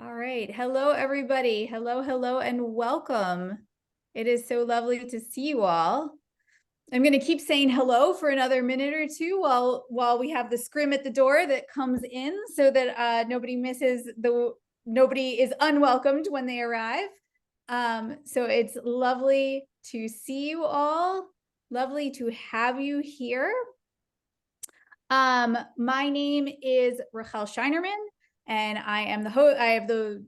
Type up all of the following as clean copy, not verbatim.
All right. Hello, everybody. Hello, and welcome. It is so lovely to see you all. I'm going to keep saying hello for another minute or two while we have the scrim at the door that comes in so that nobody is unwelcomed when they arrive. So it's lovely to see you all. Lovely to have you here. My name is Rachel Scheinerman, and I am the host. I have the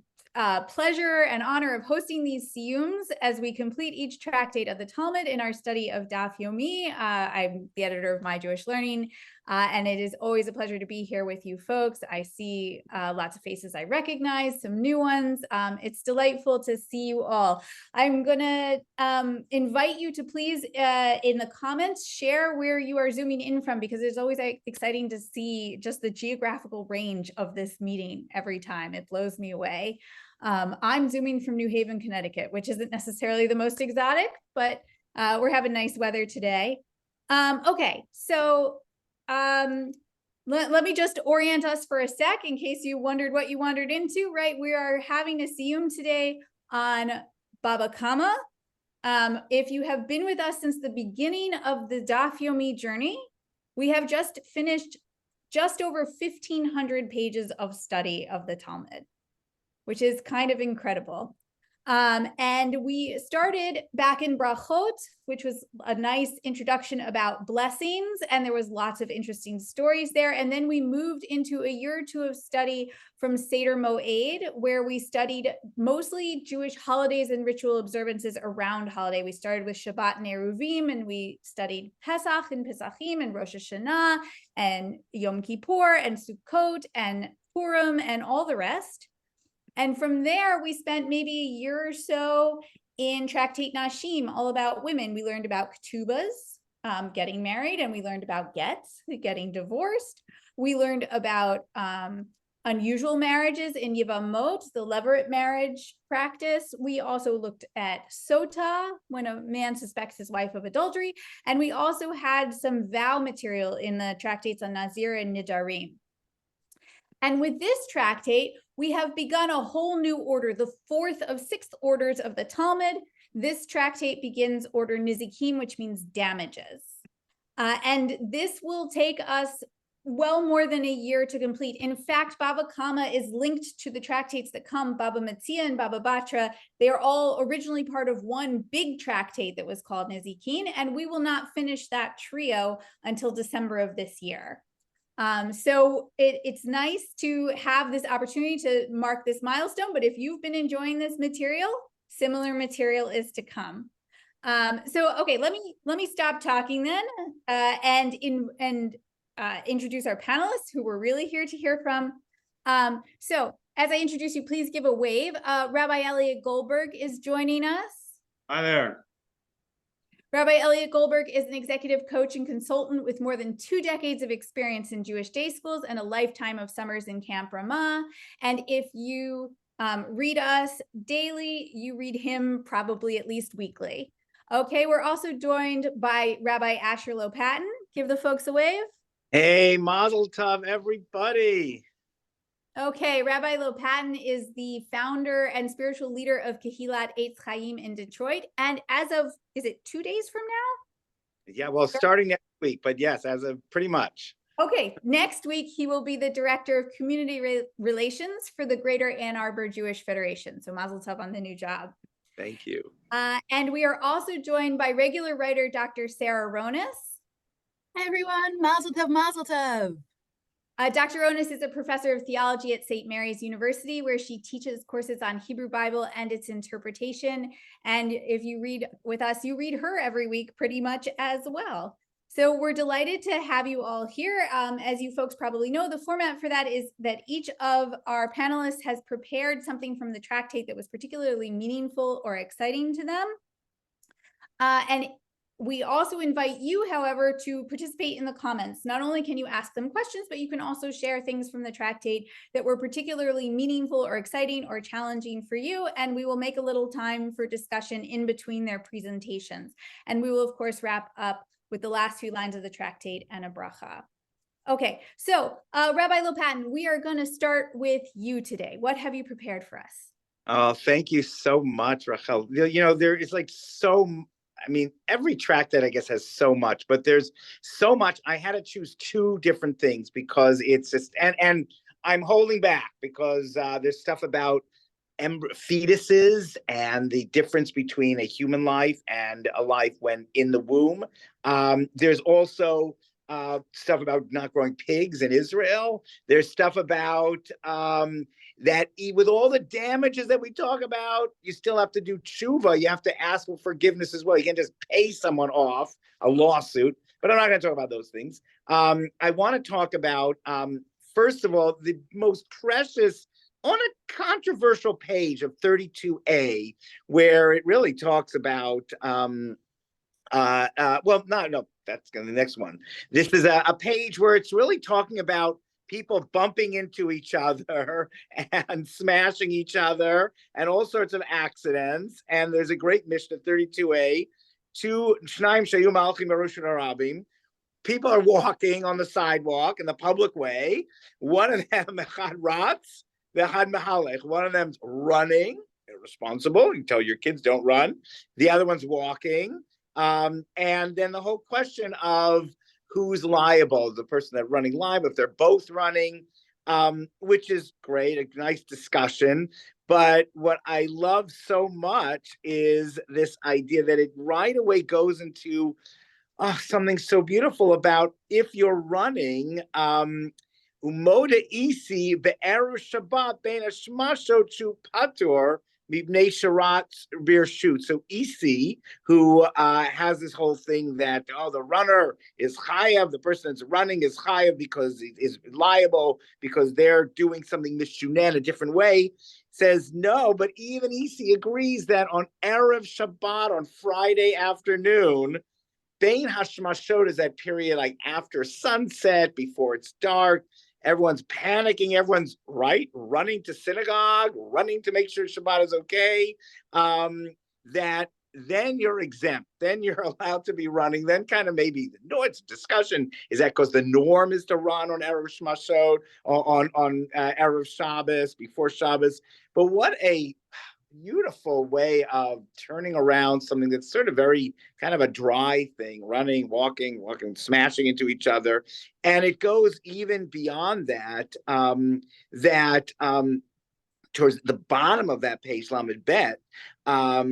pleasure and honor of hosting these Siyyums as we complete each tractate of the Talmud in our study of Daf Yomi. I'm the editor of My Jewish Learning, and it is always a pleasure to be here with you folks. I see lots of faces I recognize, some new ones. It's delightful to see you all. I'm going to invite you to please, in the comments, share where you are zooming in from, because it's always exciting to see just the geographical range of this meeting every time. It blows me away. I'm zooming from New Haven, Connecticut, which isn't necessarily the most exotic, but we're having nice weather today. Okay, so let me just orient us for a sec in case you wondered what you wandered into, right? We are having a Siyyum today on Bava Kamma. If you have been with us since the beginning of the Daf Yomi journey, we have just finished just over 1,500 pages of study of the Talmud, which is kind of incredible. And we started back in Brachot, which was a nice introduction about blessings, and there was lots of interesting stories there. And then we moved into a year or two of study from Seder Moed, where we studied mostly Jewish holidays and ritual observances around holiday. We started with Shabbat and Eruvim, and we studied Pesach and Pesachim and Rosh Hashanah and Yom Kippur and Sukkot and Purim and all the rest. And from there, we spent maybe a year or so in Tractate Nashim, all about women. We learned about ketubas, getting married, and we learned about gets, getting divorced. We learned about unusual marriages in Yevamot, the levirate marriage practice. We also looked at sota, when a man suspects his wife of adultery. And we also had some vow material in the tractates on Nazir and Nidarim. And with this tractate, we have begun a whole new order, the fourth of 6 orders of the Talmud. This tractate begins order Nizikim, which means damages. And this will take us well more than a year to complete. In fact, Bava Kamma is linked to the tractates that come, Baba Metzia and Baba Batra. They are all originally part of one big tractate that was called Nizikin, and we will not finish that trio until December of this year. So it's nice to have this opportunity to mark this milestone, but if you've been enjoying this material, similar material is to come. Okay, let me stop talking then, and introduce our panelists who we're really here to hear from. So as I introduce you, please give a wave. Rabbi Elliot Goldberg is joining us. Hi there. Rabbi Elliot Goldberg is an executive coach and consultant with more than 2 decades of experience in Jewish day schools and a lifetime of summers in Camp Ramah. And if you read us daily, you read him probably at least weekly. Okay, we're also joined by Rabbi Asher Lopatin. Give the folks a wave. Hey, Mazel Tov, everybody. Okay, Rabbi Lopatin is the founder and spiritual leader of Kehilat Eitz Chaim in Detroit. And as of, is it 2 days from now? Yeah, well, starting next week, but yes, as of pretty much. Okay, next week, he will be the director of community relations for the Greater Ann Arbor Jewish Federation. So Mazel Tov on the new job. Thank you. And we are also joined by regular writer, Dr. Sarah Ronis. Hi, everyone. Mazel Tov, Mazel Tov. Dr. Ronis is a professor of theology at St. Mary's University, where she teaches courses on Hebrew Bible and its interpretation. And if you read with us, you read her every week pretty much as well. So we're delighted to have you all here. As you folks probably know, the format for that is that each of our panelists has prepared something from the tractate that was particularly meaningful or exciting to them. And we also invite you, however, to participate in the comments. Not only can you ask them questions, but you can also share things from the tractate that were particularly meaningful or exciting or challenging for you. And we will make a little time for discussion in between their presentations. And we will, of course, wrap up with the last few lines of the tractate and a bracha. Okay, so Rabbi Lopatin, we are going to start with you today. What have you prepared for us? Oh, thank you so much, Rachel. There is like every tractate, I guess, has so much, but there's so much. I had to choose two different things because it's just, and I'm holding back because there's stuff about fetuses and the difference between a human life and a life when in the womb. There's also stuff about not growing pigs in Israel. There's stuff about that with all the damages that we talk about, you still have to do tshuva. You have to ask for forgiveness as well. You can't just pay someone off a lawsuit. But I'm not going to talk about those things. I want to talk about, first of all, the most precious, on a controversial page of 32a, where it really talks about, that's going to be the next one. This is a page where it's really talking about people bumping into each other and smashing each other and all sorts of accidents. And there's a great Mishnah 32a, Shnaim Siyyum Malchim Barushim Arabim. People are walking on the sidewalk in the public way. One of them, Echad Ratz, Echad Mehalech. One of them's running, irresponsible. You tell your kids don't run. The other one's walking. And then the whole question of who's liable, the person that's running liable, if they're both running, which is great, a nice discussion. But what I love so much is this idea that it right away goes into something so beautiful about if you're running, Umoda isi be'erev Shabbat bein hashmashot shu patur mibnei sharat birshut. So isi, who has this whole thing that the runner is chayav, the person that's running is chayav because is liable because they're doing something mishuneh a different way, says no. But even isi agrees that on erev Shabbat, on Friday afternoon, Bein hashmashot is that period like after sunset, before it's dark. Everyone's panicking. Everyone's running to synagogue, running to make sure Shabbat is okay. That then you're exempt. Then you're allowed to be running. Then kind of maybe it's discussion. Is that because the norm is to run on Erev Shmashot, on Erev Shabbos, before Shabbos? But what a beautiful way of turning around something that's sort of very kind of a dry thing, running, walking, smashing into each other. And it goes even beyond that, towards the bottom of that page, Lamed Bet, but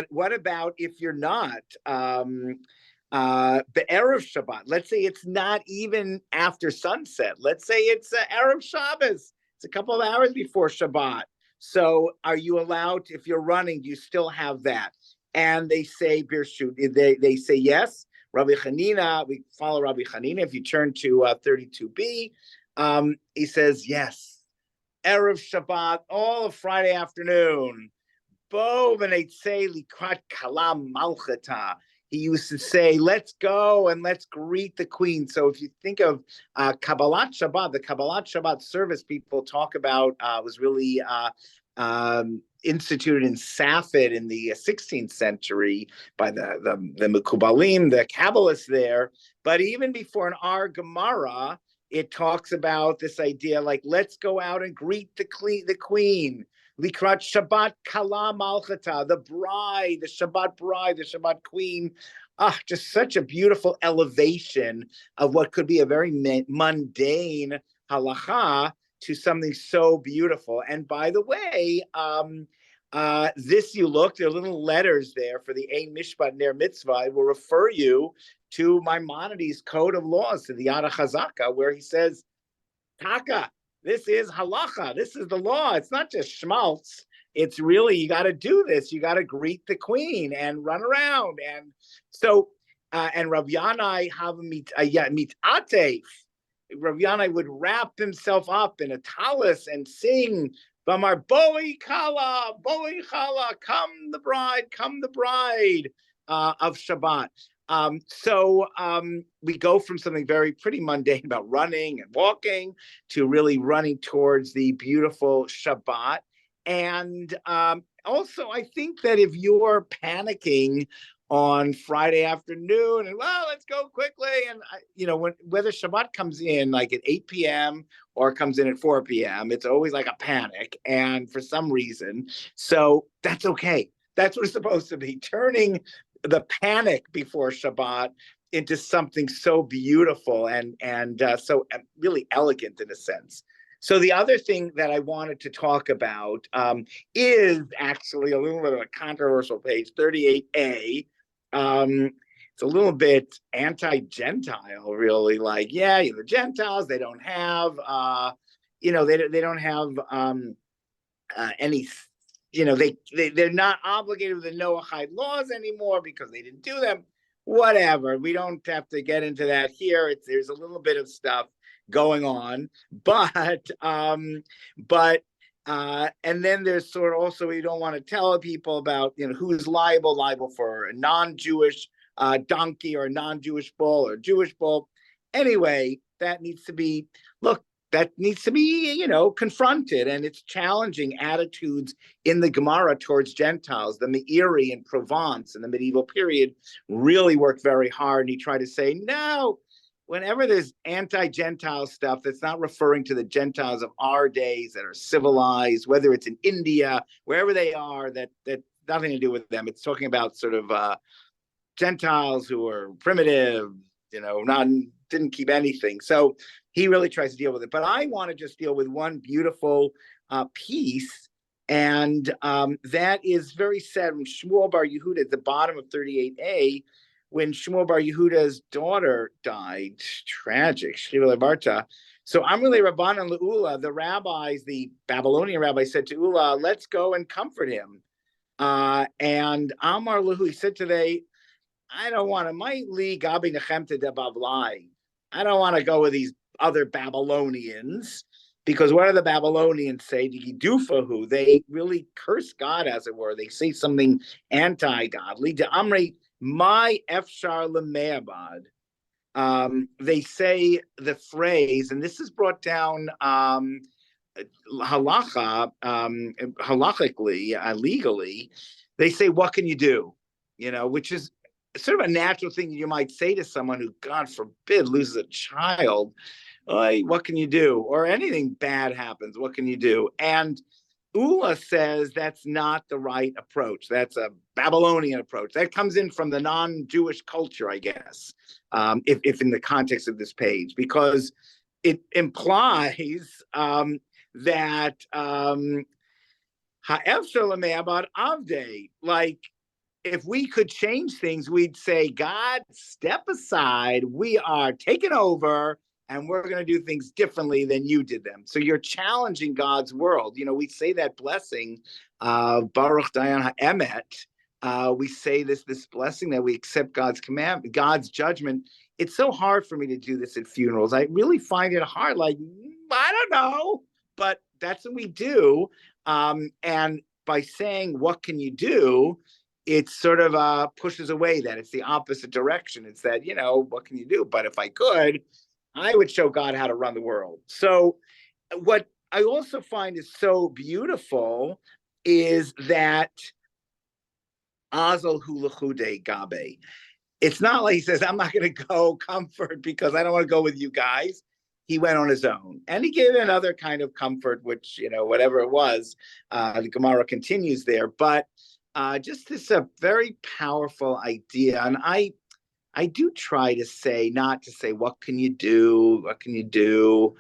what about if you're not, Be'erev Shabbat? Let's say it's not even after sunset. Let's say it's Erev Shabbos. It's a couple of hours before Shabbat. So are you allowed, if you're running, do you still have that? And they say, Birshut, they say yes. Rabbi Chanina, we follow Rabbi Chanina. If you turn to 32b, he says, yes. Erev Shabbat, all of Friday afternoon. Bo v'neitzei likrat kala malchata. He used to say, let's go and let's greet the queen. So if you think of Kabbalat Shabbat, the Kabbalat Shabbat service people talk about was really instituted in Safed in the 16th century by the Mekubalim, the Kabbalists there. But even before in our Gemara, it talks about this idea like, let's go out and greet the queen. Likrat Shabbat Kala Malchata, the bride, the Shabbat queen. Just such a beautiful elevation of what could be a very mundane halacha to something so beautiful. And by the way, there are little letters there for the Ein Mishpat Ner Mitzvah. I will refer you to Maimonides' Code of Laws, to the Yad HaChazaka, where he says, Taka, this is halacha. This is the law. It's not just schmaltz. It's really, you got to do this. You got to greet the queen and run around. And so, and Rav Yanai have mitatef. Rav Yanai would wrap himself up in a tallis and sing, Bamar Boi Kala, come the bride of Shabbat. We go from something pretty mundane about running and walking to really running towards the beautiful Shabbat. And also, I think that if you're panicking on Friday afternoon and, let's go quickly, And whether Shabbat comes in like at 8 p.m. or comes in at 4 p.m., it's always like a panic, and for some reason. So that's okay. That's what it's supposed to be, turning the panic before Shabbat into something so beautiful and so really elegant in a sense. So the other thing that I wanted to talk about is actually a little bit of a controversial page, 38a. It's a little bit anti-Gentile, really. Like, yeah, the Gentiles, they don't have, they don't have any. They're not obligated with the Noahide laws anymore because they didn't do them. Whatever. We don't have to get into that here. There's a little bit of stuff going on, but and then there's sort of also, we don't want to tell people about who's liable for a non-Jewish donkey or a non-Jewish bull or Jewish bull. Anyway, that needs to be confronted, and it's challenging attitudes in the Gemara towards Gentiles. The Meiri in Provence in the medieval period really worked very hard, and he tried to say, no, whenever there's anti-Gentile stuff, that's not referring to the Gentiles of our days that are civilized, whether it's in India, wherever they are, that nothing to do with them. It's talking about sort of Gentiles who are primitive, didn't keep anything. So he really tries to deal with it. But I want to just deal with one beautiful piece, and that is very sad. When Shmuel Bar Yehuda, at the bottom of 38a, when Shmuel Bar Yehuda's daughter died, tragic, Shriva Barta. So Amrulei Rabbanan Le'ula, the rabbis, the Babylonian rabbis, said to Ula, let's go and comfort him. And Amar Lehu, he said today, I don't want to, I don't want to go with these other Babylonians, because what do the Babylonians say? They really curse God, as it were. They say something anti-godly. My efshar lemeabad. They say the phrase, and this is brought down halachically, legally. They say, what can you do? Which is sort of a natural thing you might say to someone who, God forbid, loses a child. What can you do? Or anything bad happens, what can you do? And Ula says that's not the right approach. That's a Babylonian approach. That comes in from the non-Jewish culture, I guess, if in the context of this page, because it implies that ha'ef shalamei about avdei, like, if we could change things, we'd say, God, step aside. We are taking over, and we're going to do things differently than you did them. So you're challenging God's world. We say that blessing, Baruch Dayan HaEmet. We say this blessing that we accept God's command, God's judgment. It's so hard for me to do this at funerals. I really find it hard. Like, I don't know, but that's what we do. And by saying, what can you do? It sort of pushes away that. It's the opposite direction. It's that, what can you do? But if I could, I would show God how to run the world. So what I also find is so beautiful is that Azal Hulachude Gabe. It's not like he says, I'm not going to go comfort because I don't want to go with you guys. He went on his own, and he gave another kind of comfort, which, whatever it was, the Gemara continues there. But just this a very powerful idea. And I do try to say, not to say, what can you do? What can you do?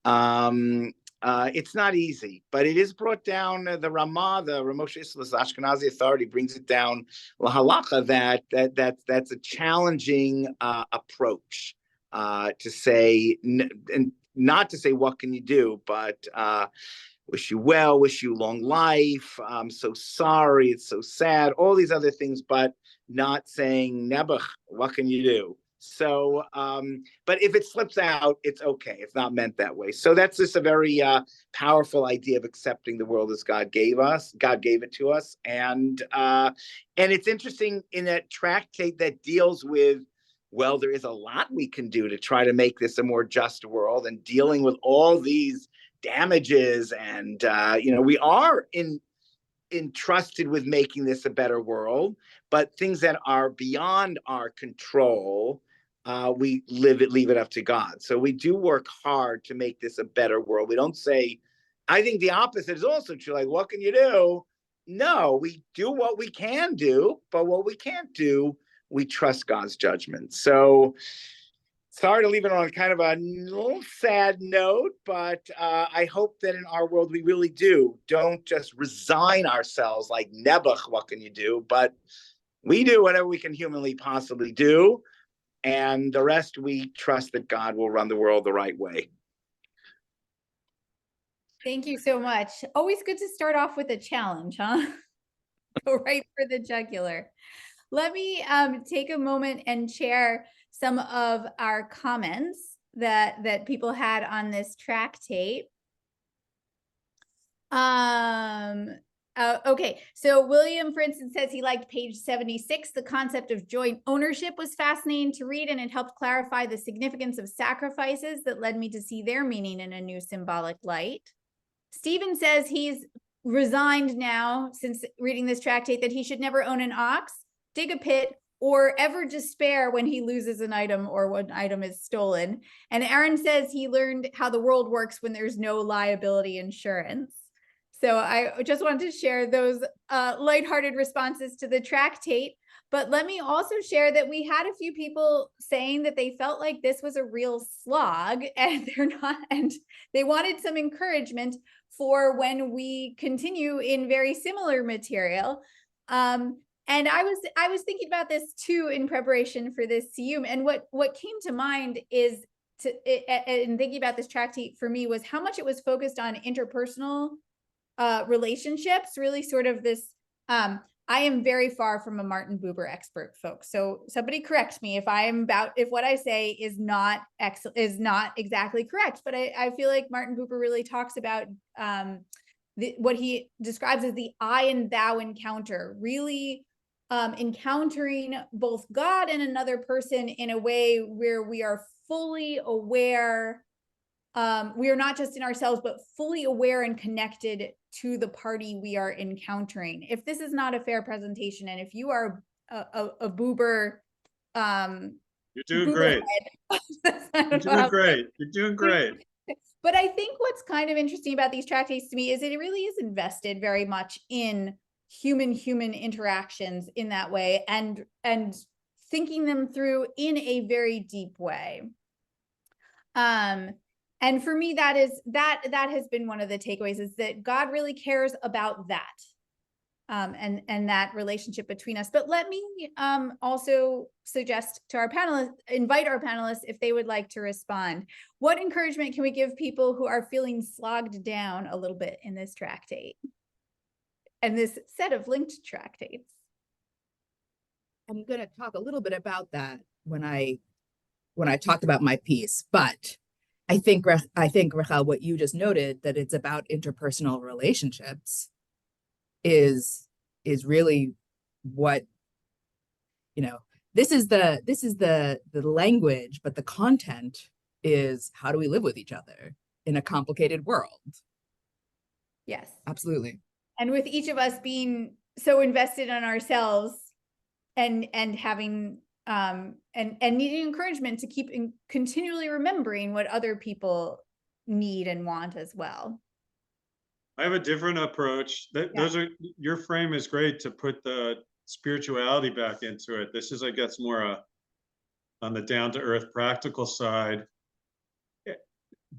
It's not easy, but it is brought down. The Ramah, the Ramosh Islas Ashkenazi authority, brings it down la halacha that's a challenging approach to say, and not to say, what can you do, but wish you well, wish you long life. I'm so sorry. It's so sad. All these other things, but not saying, Nebuch, what can you do? So, but if it slips out, it's okay. It's not meant that way. So that's just a very powerful idea of accepting the world as God gave us. God gave it to us. And it's interesting in that tractate that deals with, well, there is a lot we can do to try to make this a more just world, and dealing with all these damages, and we are entrusted with making this a better world, but things that are beyond our control, we leave it up to God. So we do work hard to make this a better world. We don't say, I think the opposite is also true. Like, what can you do? No, we do what we can do, but what we can't do, we trust God's judgment. So sorry to leave it on kind of a little sad note, but I hope that in our world we really don't just resign ourselves like Nebuch, what can you do? But we do whatever we can humanly possibly do. And the rest, we trust that God will run the world the right way. Thank you so much. Always good to start off with a challenge, huh? Go right for the jugular. Let me take a moment and share some of our comments that people had on this tractate. Okay, so William, for instance, says he liked page 76. The concept of joint ownership was fascinating to read, and it helped clarify the significance of sacrifices that led me to see their meaning in a new symbolic light. Stephen says he's resigned now, since reading this tractate, that he should never own an ox, dig a pit, or ever despair when he loses an item or when an item is stolen. And Aaron says he learned how the world works when there's no liability insurance. So I just wanted to share those lighthearted responses to the tractate. But let me also share that we had a few people saying that they felt like this was a real slog, and they're not, and they wanted some encouragement for when we continue in very similar material. And I was thinking about this too in preparation for this Siyyum, and what came to mind is in thinking about this tractate for me was how much it was focused on interpersonal relationships, really sort of this. I am very far from a Martin Buber expert, folks. So somebody correct me if what I say is not exactly correct. But I feel like Martin Buber really talks about what he describes as the I and thou encounter, really encountering both God and another person in a way where we are fully aware. We are not just in ourselves, but fully aware and connected to the party we are encountering. If this is not a fair presentation, and if you are a Buber, you're doing Buber great. You're doing great. You're doing great. But I think what's kind of interesting about these tractates to me is it really is invested very much in human interactions in that way, and thinking them through in a very deep way. And for me, that has been one of the takeaways, is that God really cares about that, and that relationship between us. But let me also suggest to our panelists, invite our panelists if they would like to respond. What encouragement can we give people who are feeling slogged down a little bit in this tractate and this set of linked tractates? I'm going to talk a little bit about that when I talk about my piece, but I think Rachel, what you just noted, that it's about interpersonal relationships, is really what, this is the language, but the content is how do we live with each other in a complicated world. Yes, absolutely. And with each of us being so invested in ourselves and having and needing encouragement to keep continually remembering what other people need and want as well. I have a different approach. Your frame is great to put the spirituality back into it. This is, I guess, more on the down-to-earth practical side.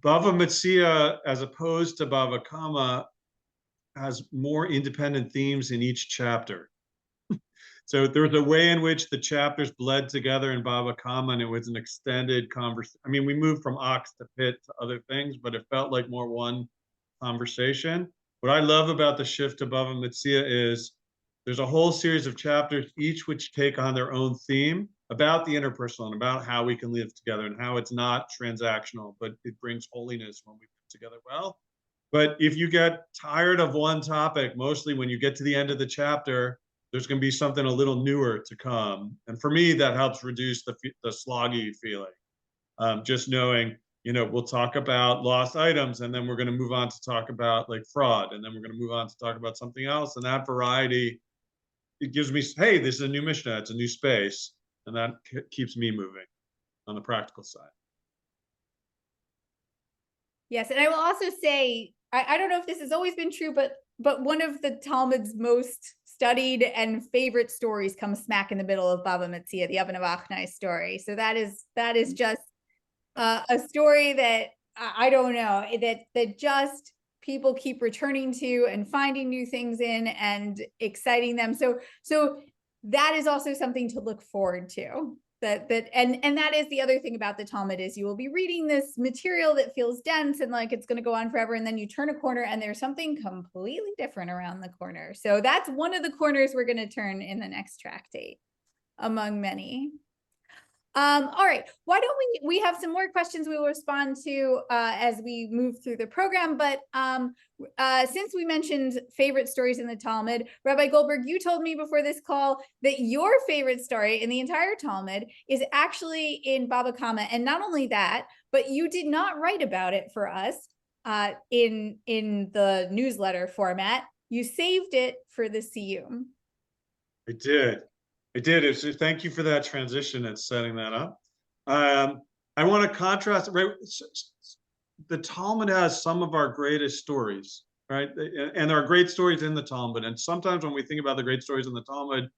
Bava Metzia, as opposed to Bava Kamma, has more independent themes in each chapter. So there was a way in which the chapters bled together in Bava Kamma, and it was an extended conversation. I mean, we moved from ox to pit to other things, but it felt like more one conversation. What I love about the shift to Bava Metzia is there's a whole series of chapters, each which take on their own theme about the interpersonal and about how we can live together and how it's not transactional, but it brings holiness when we put together well. But if you get tired of one topic, mostly when you get to the end of the chapter, there's going to be something a little newer to come. And for me, that helps reduce the sloggy feeling. Just knowing, we'll talk about lost items, and then we're going to move on to talk about like fraud, and then we're going to move on to talk about something else. And that variety, it gives me, hey, this is a new Mishnah, it's a new space, and that keeps me moving. on the practical side. Yes, and I will also say, I don't know if this has always been true, but one of the Talmud's most studied and favorite stories comes smack in the middle of Bava Metzia, the Oven of Achnai story. So that is just a story that I don't know, that just people keep returning to and finding new things in and exciting them. So that is also something to look forward to. And that is the other thing about the Talmud, is you will be reading this material that feels dense and like it's going to go on forever, and then you turn a corner and there's something completely different around the corner. So that's one of the corners we're going to turn in the next tractate, among many. All right, why don't we have some more questions we will respond to as we move through the program, but since we mentioned favorite stories in the Talmud, Rabbi Goldberg, you told me before this call that your favorite story in the entire Talmud is actually in Bava Kamma, and not only that, but you did not write about it for us in the newsletter format. You saved it for the Siyyum. I did. Thank you for that transition and setting that up. I want to contrast, right? The Talmud has some of our greatest stories, right? And there are great stories in the Talmud. And sometimes when we think about the great stories in the Talmud,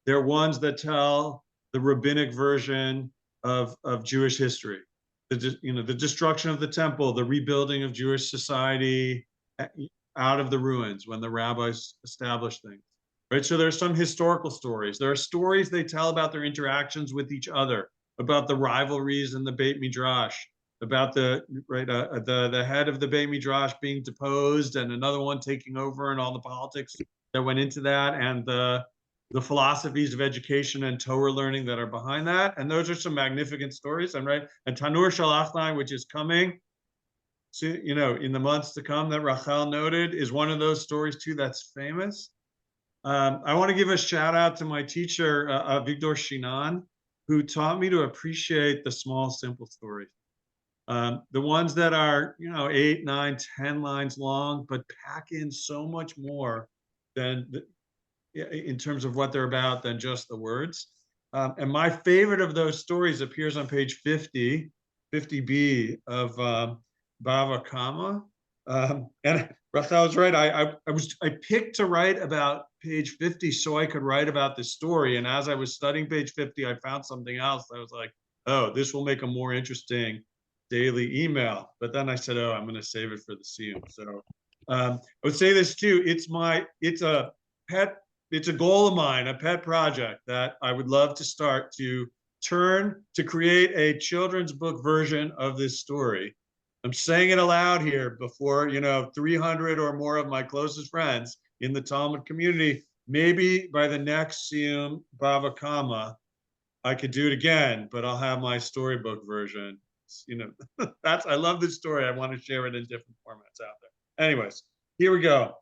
they're ones that tell the rabbinic version of Jewish history. The destruction of the temple, the rebuilding of Jewish society out of the ruins when the rabbis established things. Right, so there's some historical stories. There are stories they tell about their interactions with each other, about the rivalries in the Beit Midrash, about the head of the Beit Midrash being deposed and another one taking over, and all the politics that went into that, and the philosophies of education and Torah learning that are behind that. And those are some magnificent stories. And Tanur Shalachnai, which is coming, so, in the months to come, that Rachel noted, is one of those stories too that's famous. I want to give a shout out to my teacher, Victor Shinan, who taught me to appreciate the small, simple stories. The ones that are, 8, 9, 10 lines long, but pack in so much more in terms of what they're about than just the words. And my favorite of those stories appears on page 50B of Bava Kamma. And Rachel was right. I picked to write about page 50 so I could write about this story. And as I was studying page 50, I found something else. I was like, oh, this will make a more interesting daily email. But then I said, oh, I'm going to save it for the Siyyum. So I would say this too. It's a goal of mine, a pet project that I would love to start to create a children's book version of this story. I'm saying it aloud here before, 300 or more of my closest friends in the Talmud community. Maybe by the next Siyyum Bava Kamma, I could do it again, but I'll have my storybook version. I love this story. I want to share it in different formats out there. Anyways, here we go.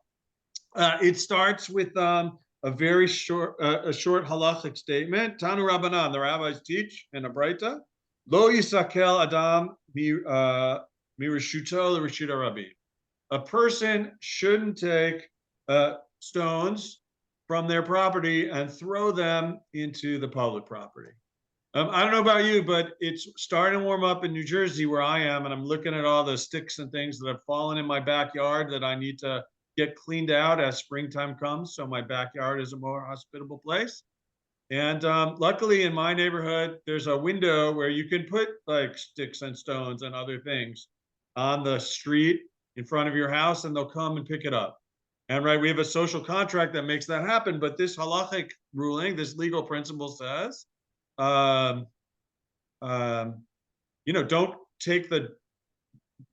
It starts with a very short halachic statement. Tanu Rabbanan, the rabbis teach in a Braita, Lo yisakel adam Mirashuto l'Rashut Rabbi. A person shouldn't take stones from their property and throw them into the public property. I don't know about you, but it's starting to warm up in New Jersey where I am, and I'm looking at all the sticks and things that have fallen in my backyard that I need to get cleaned out as springtime comes, so my backyard is a more hospitable place. And luckily in my neighborhood, there's a window where you can put like sticks and stones and other things on the street in front of your house, and they'll come and pick it up. And we have a social contract that makes that happen. But this halachic ruling, this legal principle says, don't take the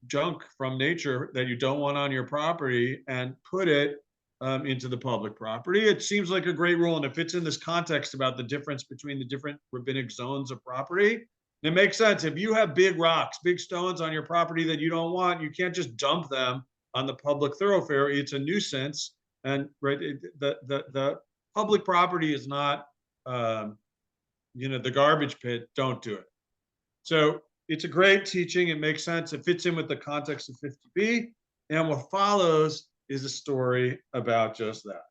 junk from nature that you don't want on your property and put it into the public property. It seems like a great rule, and it fits in this context about the difference between the different rabbinic zones of property. It makes sense. If you have big rocks, big stones on your property that you don't want, you can't just dump them on the public thoroughfare. It's a nuisance, and the public property is not, the garbage pit. Don't do it. So it's a great teaching. It makes sense. It fits in with the context of 50b, and what follows is a story about just that.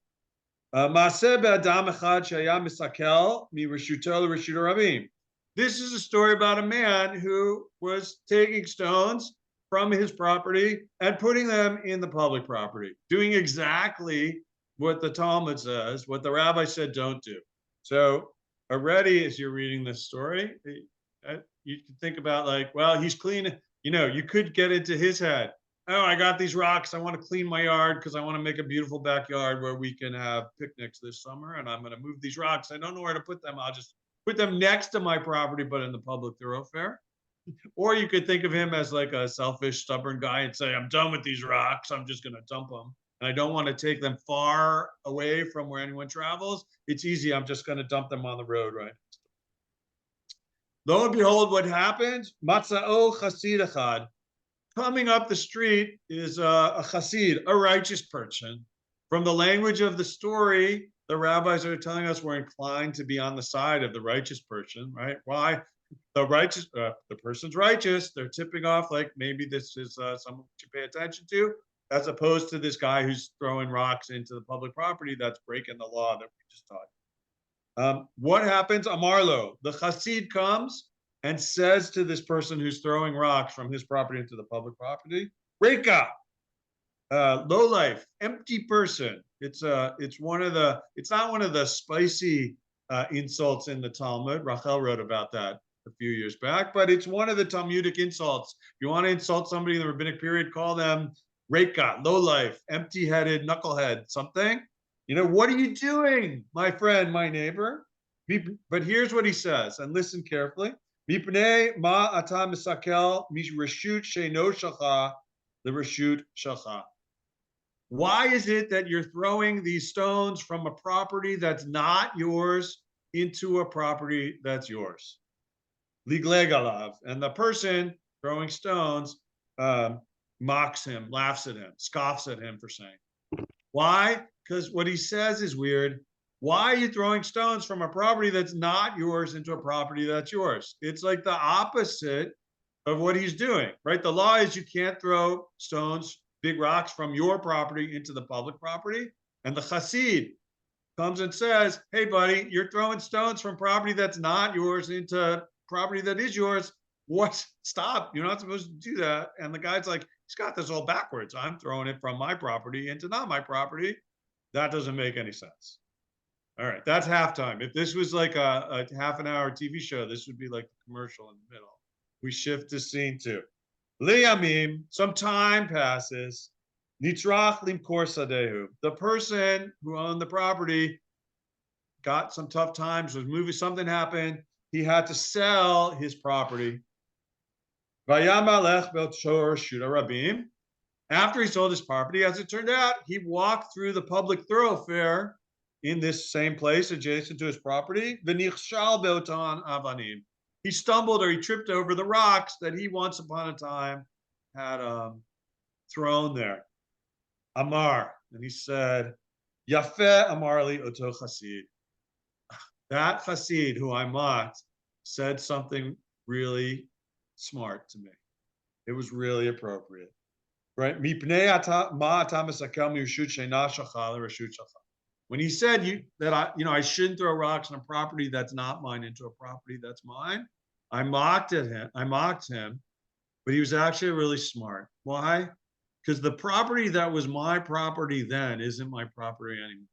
Maaseh be'adam echad shaya misakel mirashuto l'rashut rabim. This is a story about a man who was taking stones from his property and putting them in the public property, doing exactly what the Talmud says, what the rabbi said don't do. So already, as you're reading this story, you can think about like, well, he's clean. You know, you could get into his head. Oh, I got these rocks. I want to clean my yard because I want to make a beautiful backyard where we can have picnics this summer. And I'm going to move these rocks. I don't know where to put them. I'll just put them next to my property, but in the public thoroughfare. Or you could think of him as like a selfish, stubborn guy and say, I'm done with these rocks. I'm just going to dump them. And I don't want to take them far away from where anyone travels. It's easy. I'm just going to dump them on the road, right? Lo and behold, what happens? Matza'o chasid echad. Coming up the street is a chassid, a righteous person. From the language of the story, the rabbis are telling us we're inclined to be on the side of the righteous person, right? Why? The righteous, the person's righteous. They're tipping off like maybe this is someone to pay attention to, as opposed to this guy who's throwing rocks into the public property that's breaking the law that we just taught. What happens? Amarlo, the chassid comes and says to this person who's throwing rocks from his property into the public property, Reka, low life, empty person. It's not one of the spicy insults in the Talmud. Rachel wrote about that a few years back, but it's one of the Talmudic insults. If you want to insult somebody in the rabbinic period, call them Reka, low life, empty-headed, knucklehead, something. You know, what are you doing, my friend, my neighbor? But here's what he says, and listen carefully. Mipnei ma ata misakel mishreshut sheino shalcha l'reshut shalcha. Why is it that you're throwing these stones from a property that's not yours into a property that's yours? Ligleg alav. And the person throwing stones mocks him, laughs at him, scoffs at him for saying. Why? Because what he says is weird. Why are you throwing stones from a property that's not yours into a property that's yours? It's like the opposite of what he's doing, right? The law is you can't throw stones, big rocks from your property into the public property. And the chassid comes and says, hey, buddy, you're throwing stones from property that's not yours into property that is yours. What? Stop. You're not supposed to do that. And the guy's like, he's got this all backwards. I'm throwing it from my property into not my property. That doesn't make any sense. All right, that's halftime. If this was like a half an hour TV show, this would be like the commercial in the middle. We shift to scene 2. Liyamim, some time passes. Nitrach limkor sadehu. The person who owned the property got some tough times, was moving, something happened. He had to sell his property. Vayamalech belchor shuda rabim. After he sold his property, as it turned out, he walked through the public thoroughfare in this same place adjacent to his property. V'nichshal beotan avanim. He stumbled or he tripped over the rocks that he once upon a time had thrown there. Amar, and he said, Yafeh amarli oto chassid. That chassid who I mocked said something really smart to me. It was really appropriate, right? When he said I shouldn't throw rocks on a property that's not mine into a property that's mine, I mocked him, but he was actually really smart. Why? Because the property that was my property then isn't my property anymore.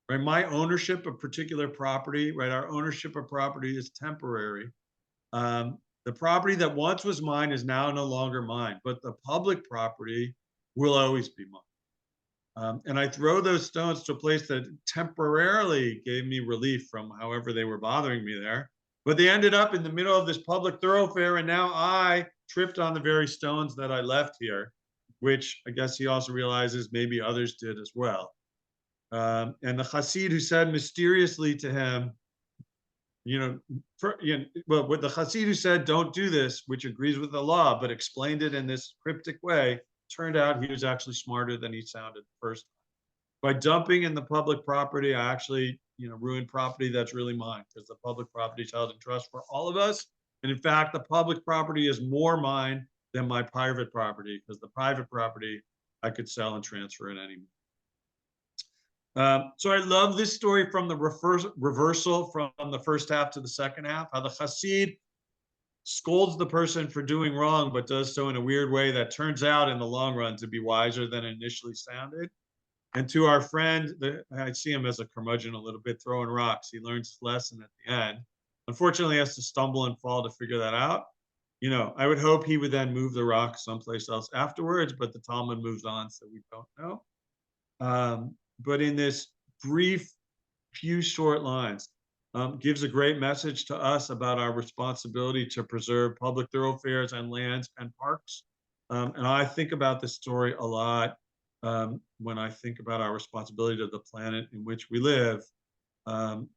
Right? My ownership of particular property, right? Our ownership of property is temporary. The property that once was mine is now no longer mine, but the public property will always be mine. And I throw those stones to a place that temporarily gave me relief from however they were bothering me there. But they ended up in the middle of this public thoroughfare, and now I tripped on the very stones that I left here, which I guess he also realizes maybe others did as well. And the chassid who said mysteriously to him, what the chassid who said, don't do this, which agrees with the law, but explained it in this cryptic way, turned out he was actually smarter than he sounded first. By dumping in the public property, I actually, ruined property that's really mine, because the public property is held in trust for all of us. And in fact, the public property is more mine than my private property, because the private property I could sell and transfer at any moment. So I love this story from the reversal from the first half to the second half, how the Chassid scolds the person for doing wrong, but does so in a weird way that turns out in the long run to be wiser than initially sounded. And to our friend, I see him as a curmudgeon a little bit, throwing rocks. He learns his lesson at the end. Unfortunately, he has to stumble and fall to figure that out. I would hope he would then move the rock someplace else afterwards, but the Talmud moves on, so we don't know. But in this brief, few short lines, gives a great message to us about our responsibility to preserve public thoroughfares and lands and parks. And I think about this story a lot when I think about our responsibility to the planet in which we live.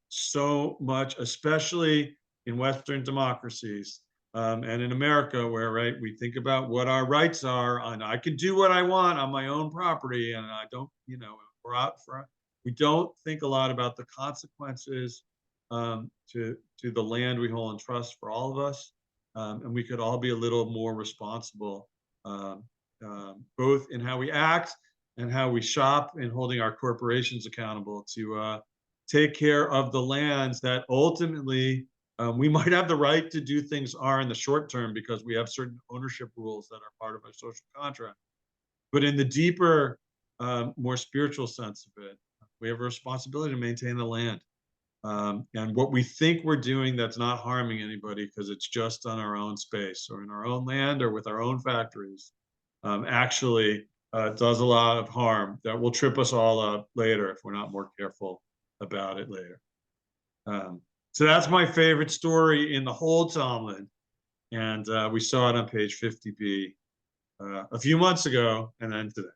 So much, especially in Western democracies and in America, where, right, we think about what our rights are, and I can do what I want on my own property, and I don't, we're out for. We don't think a lot about the consequences to the land we hold in trust for all of us, and we could all be a little more responsible, both in how we act and how we shop, and holding our corporations accountable to take care of the lands that ultimately we might have the right to do things are in the short term because we have certain ownership rules that are part of our social contract. But in the deeper, more spiritual sense of it, we have a responsibility to maintain the land. And what we think we're doing that's not harming anybody because it's just on our own space or in our own land or with our own factories, actually does a lot of harm that will trip us all up later if we're not more careful about it later. So that's my favorite story in the whole Talmud. And we saw it on page 50b a few months ago and then today.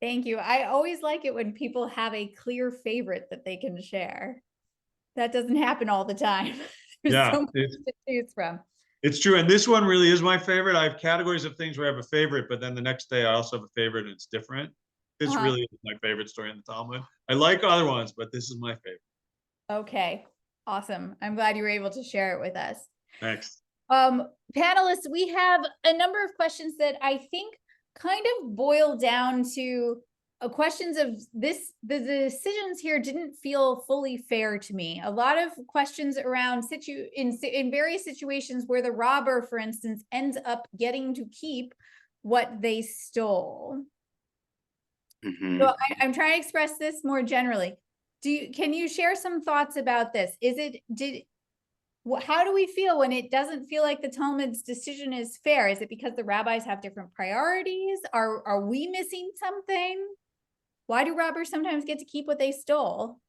Thank you. I always like it when people have a clear favorite that they can share. That doesn't happen all the time. There's Yeah, so much to choose from. It's true. And this one really is my favorite. I have categories of things where I have a favorite, but then the next day I also have a favorite and it's different. This really is my favorite story in the Talmud. I like other ones, but this is my favorite. Okay, awesome. I'm glad you were able to share it with us. Thanks. Panelists, we have a number of questions that I think kind of boil down to questions of this. The decisions here didn't feel fully fair to me. A lot of questions around in various situations where the robber, for instance, ends up getting to keep what they stole. Mm-hmm. So I'm trying to express this more generally. Can you share some thoughts about this? How do we feel when it doesn't feel like the Talmud's decision is fair? Is it because the rabbis have different priorities? Are we missing something? Why do robbers sometimes get to keep what they stole?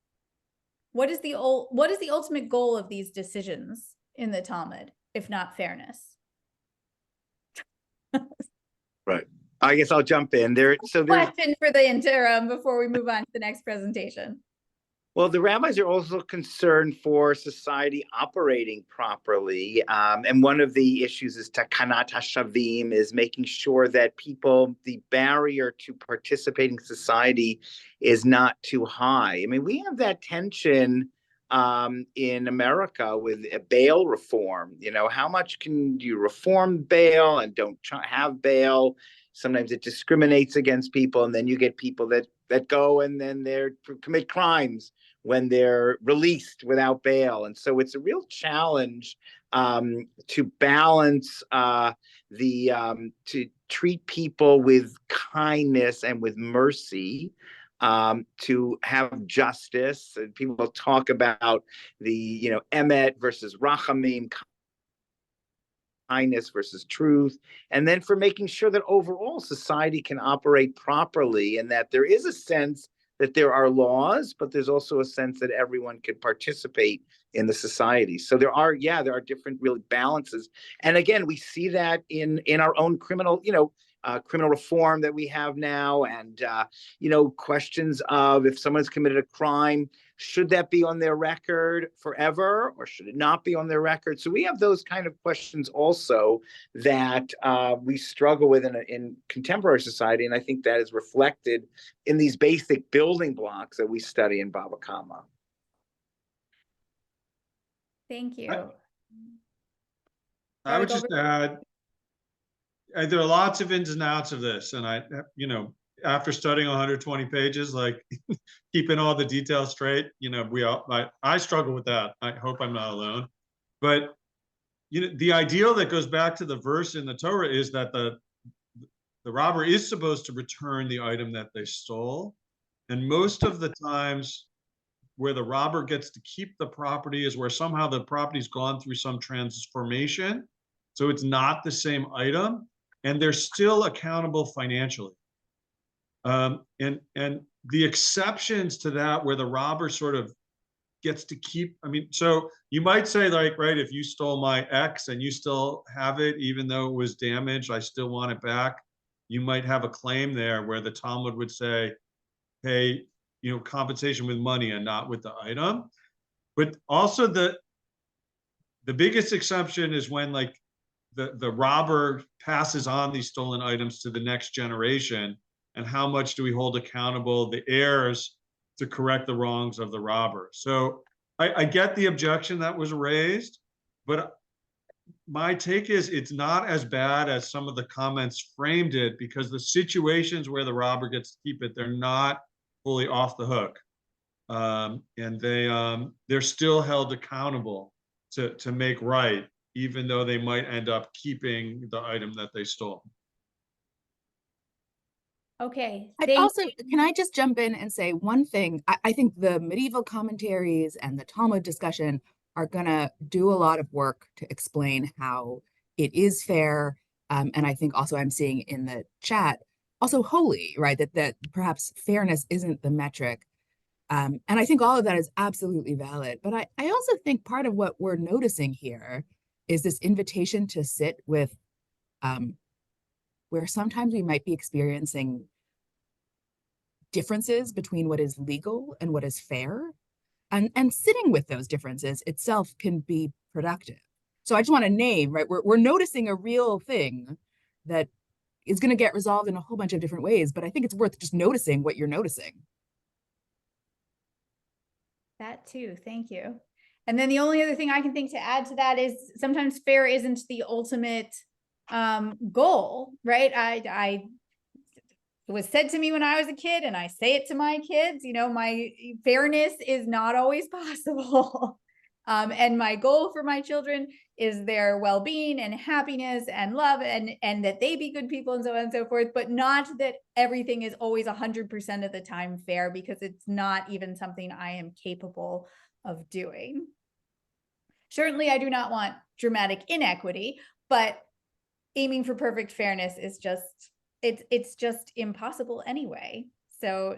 What is the ultimate goal of these decisions in the Talmud, if not fairness? Right. I guess I'll jump in there. So there's question for the interim before we move on to the next presentation. Well, the rabbis are also concerned for society operating properly. And one of the issues is takanat hashavim, is making sure that the barrier to participating in society is not too high. I mean, we have that tension in America with bail reform. How much can you reform bail and don't have bail? Sometimes it discriminates against people, and then you get people that go and then they commit crimes when they're released without bail. And so it's a real challenge to balance to treat people with kindness and with mercy, to have justice. And people talk about the, emet versus rachamim, kindness versus truth, and then for making sure that overall society can operate properly, and that there is a sense that there are laws, but there's also a sense that everyone can participate in the society. So there are different real balances. And again, we see that in our own criminal reform that we have now, and questions of if someone's committed a crime, should that be on their record forever or should it not be on their record? So we have those kind of questions also that we struggle with in contemporary society, and I think that is reflected in these basic building blocks that we study in Bava Kamma. Thank you. I would just add, there are lots of ins and outs of this, and after studying 120 pages, like keeping all the details straight, I struggle with that. I hope I'm not alone. But, the ideal that goes back to the verse in the Torah is that the robber is supposed to return the item that they stole. And most of the times where the robber gets to keep the property is where somehow the property's gone through some transformation. So it's not the same item, and they're still accountable financially. And the exceptions to that, where the robber sort of gets to keep, so you might say, like, right, if you stole my X and you still have it, even though it was damaged, I still want it back. You might have a claim there where the Talmud would say, hey, compensation with money and not with the item. But also the biggest exception is when, like, the robber passes on these stolen items to the next generation, and how much do we hold accountable the heirs to correct the wrongs of the robber? So I get the objection that was raised, but my take is it's not as bad as some of the comments framed it, because the situations where the robber gets to keep it, they're not fully off the hook. And they're still held accountable to make right, even though they might end up keeping the item that they stole. Okay. Can I just jump in and say one thing? I think the medieval commentaries and the Talmud discussion are going to do a lot of work to explain how it is fair. And I think also I'm seeing in the chat also holy, right? That perhaps fairness isn't the metric. And I think all of that is absolutely valid. But I also think part of what we're noticing here is this invitation to sit with where sometimes we might be experiencing differences between what is legal and what is fair. And sitting with those differences itself can be productive. So I just want to name, right, we're noticing a real thing that is going to get resolved in a whole bunch of different ways, but I think it's worth just noticing what you're noticing. That too, thank you. And then the only other thing I can think to add to that is sometimes fair isn't the ultimate goal, right? It was said to me when I was a kid, and I say it to my kids, my fairness is not always possible. And my goal for my children is their well-being and happiness and love, and that they be good people and so on and so forth, but not that everything is always 100% of the time fair, because it's not even something I am capable of doing. Certainly, I do not want dramatic inequity, but aiming for perfect fairness is just, it's just impossible anyway. So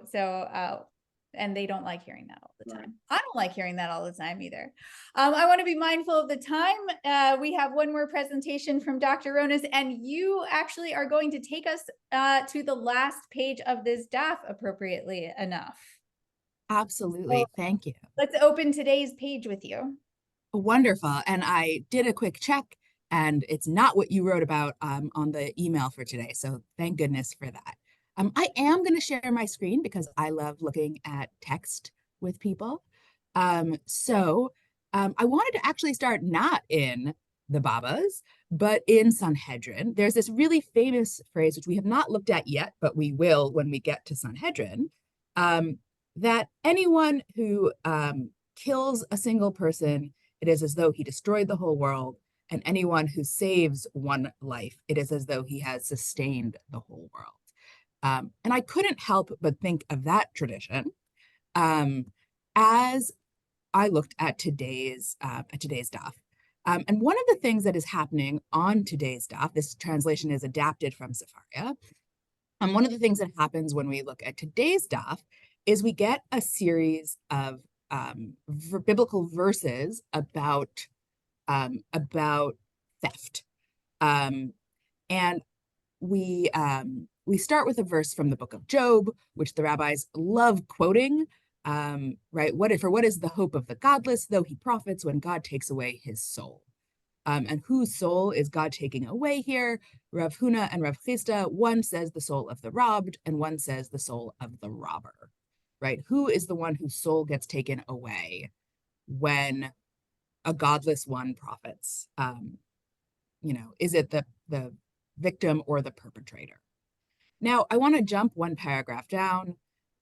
and they don't like hearing that all the time. Right. I don't like hearing that all the time either. I want to be mindful of the time. We have one more presentation from Dr. Ronas, and you actually are going to take us to the last page of this daf, appropriately enough. Absolutely. So, thank you. Let's open today's page with you. Wonderful. And I did a quick check, and it's not what you wrote about on the email for today. So thank goodness for that. I am going to share my screen because I love looking at text with people. So I wanted to actually start not in the Bavas, but in Sanhedrin. There's this really famous phrase, which we have not looked at yet, but we will when we get to Sanhedrin, that anyone who kills a single person, it is as though he destroyed the whole world. And anyone who saves one life, it is as though he has sustained the whole world. And I couldn't help but think of that tradition as I looked at today's daf. And one of the things that is happening on today's daf, this translation is adapted from Sepharia, and one of the things that happens when we look at today's daf is we get a series of biblical verses about theft. And we start with a verse from the book of Job, which the rabbis love quoting, right? What is the hope of the godless, though he profits when God takes away his soul? And whose soul is God taking away here? Rav Huna and Rav Chisda, one says the soul of the robbed, and one says the soul of the robber, right? Who is the one whose soul gets taken away when a godless one profits? Is it the victim or the perpetrator? Now, I want to jump one paragraph down,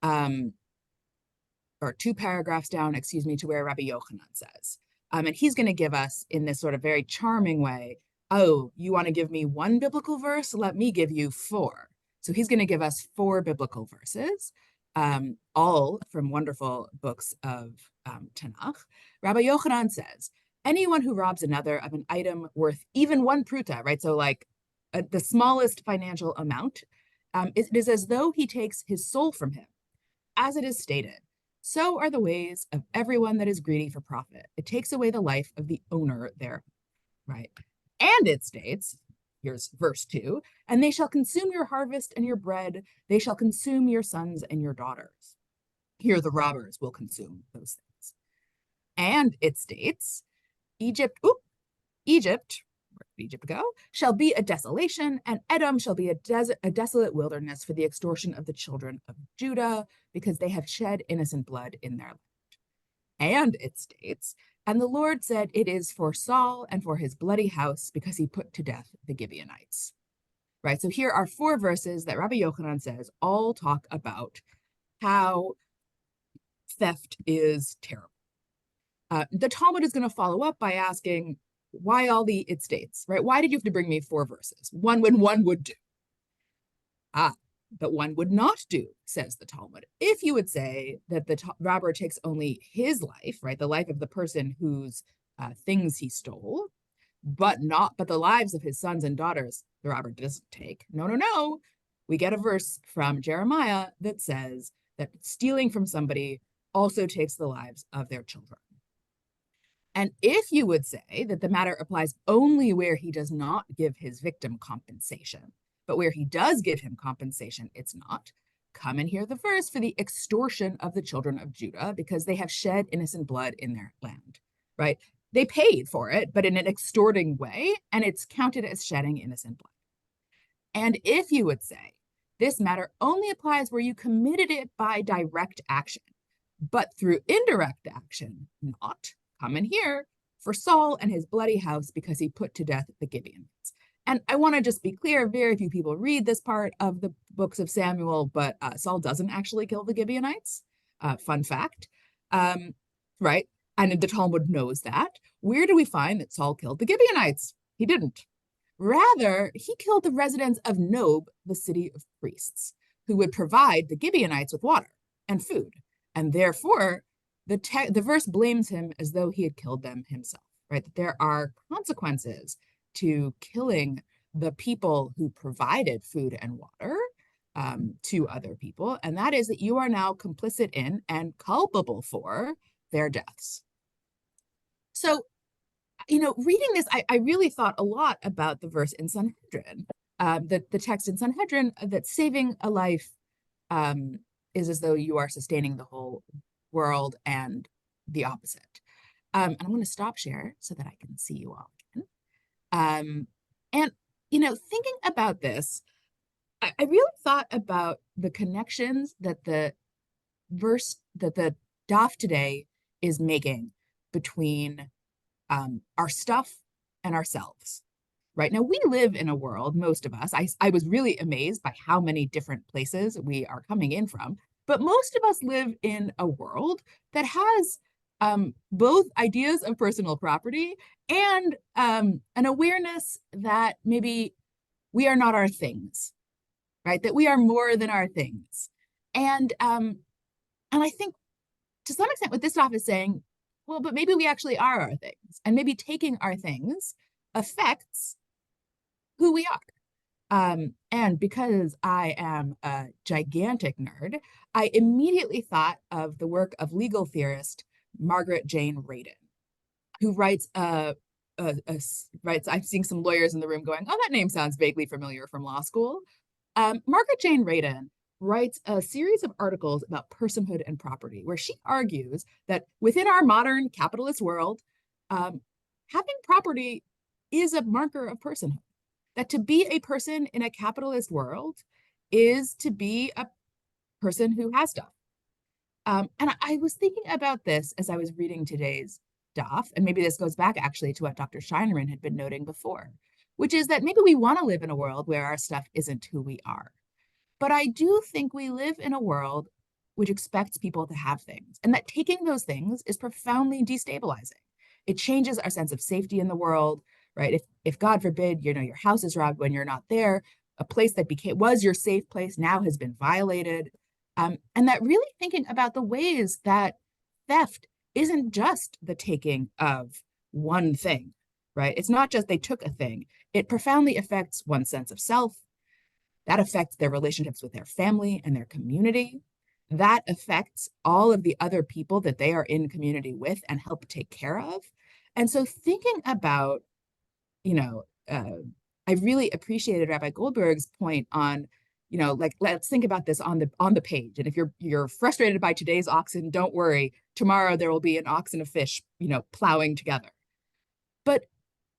or two paragraphs down, excuse me, to where Rabbi Yochanan says. And he's going to give us, in this sort of very charming way, oh, you want to give me one biblical verse? Let me give you four. So he's going to give us four biblical verses, all from wonderful books of Tanakh. Rabbi Yochanan says, anyone who robs another of an item worth even one pruta, right? So like the smallest financial amount, it is as though he takes his soul from him. As it is stated, so are the ways of everyone that is greedy for profit. It takes away the life of the owner there, right? And it states, here's verse 2, and they shall consume your harvest and your bread. They shall consume your sons and your daughters. Here the robbers will consume those things. And it states, Egypt, where did Egypt go? Shall be a desolation, and Edom shall be a desolate wilderness for the extortion of the children of Judah, because they have shed innocent blood in their land. And it states, and the Lord said, it is for Saul and for his bloody house, because he put to death the Gibeonites. Right, so here are four verses that Rabbi Yochanan says all talk about how theft is terrible. The Talmud is going to follow up by asking, why all the it states, right? Why did you have to bring me four verses? One when one would do. But one would not do, says the Talmud. If you would say that the robber takes only his life, right, the life of the person whose things he stole, but the lives of his sons and daughters, the robber doesn't take. No. We get a verse from Jeremiah that says that stealing from somebody also takes the lives of their children. And if you would say that the matter applies only where he does not give his victim compensation, but where he does give him compensation, it's not, come and hear the verse for the extortion of the children of Judah, because they have shed innocent blood in their land, right? They paid for it, but in an extorting way, and it's counted as shedding innocent blood. And if you would say, this matter only applies where you committed it by direct action, but through indirect action, not, come and hear for Saul and his bloody house, because he put to death the Gibeonites. And I want to just be clear, very few people read this part of the books of Samuel, but Saul doesn't actually kill the Gibeonites. Fun fact, right? And the Talmud knows that. Where do we find that Saul killed the Gibeonites? He didn't. Rather, he killed the residents of Nob, the city of priests, who would provide the Gibeonites with water and food. And therefore, the verse blames him as though he had killed them himself, right? That there are consequences to killing the people who provided food and water to other people. And that is that you are now complicit in and culpable for their deaths. So, reading this, I really thought a lot about the verse in Sanhedrin, the text in Sanhedrin, that saving a life is as though you are sustaining the whole world, and the opposite. And I'm going to stop share so that I can see you all again. And, thinking about this, I really thought about the connections that the verse, that the daf today is making between our stuff and ourselves. Right now, we live in a world, most of us, I was really amazed by how many different places we are coming in from, but most of us live in a world that has both ideas of personal property and an awareness that maybe we are not our things, right? That we are more than our things. And I think to some extent what this stuff is saying, well, but maybe we actually are our things, and maybe taking our things affects who we are. And because I am a gigantic nerd, I immediately thought of the work of legal theorist Margaret Jane Radin, who writes I'm seeing some lawyers in the room going, oh, that name sounds vaguely familiar from law school. Margaret Jane Radin writes a series of articles about personhood and property, where she argues that within our modern capitalist world, having property is a marker of personhood. That to be a person in a capitalist world is to be a person who has stuff. And I was thinking about this as I was reading today's daf, and maybe this goes back actually to what Dr. Scheinerman had been noting before, which is that maybe we want to live in a world where our stuff isn't who we are. But I do think we live in a world which expects people to have things, and that taking those things is profoundly destabilizing. It changes our sense of safety in the world, right? If God forbid, your house is robbed when you're not there, a place that was your safe place now has been violated. And that really thinking about the ways that theft isn't just the taking of one thing, right? It's not just they took a thing. It profoundly affects one's sense of self. That affects their relationships with their family and their community. That affects all of the other people that they are in community with and help take care of. And so thinking about, I really appreciated Rabbi Goldberg's point on, like, let's think about this on the page. And if you're frustrated by today's oxen, don't worry. Tomorrow there will be an ox and a fish, plowing together. But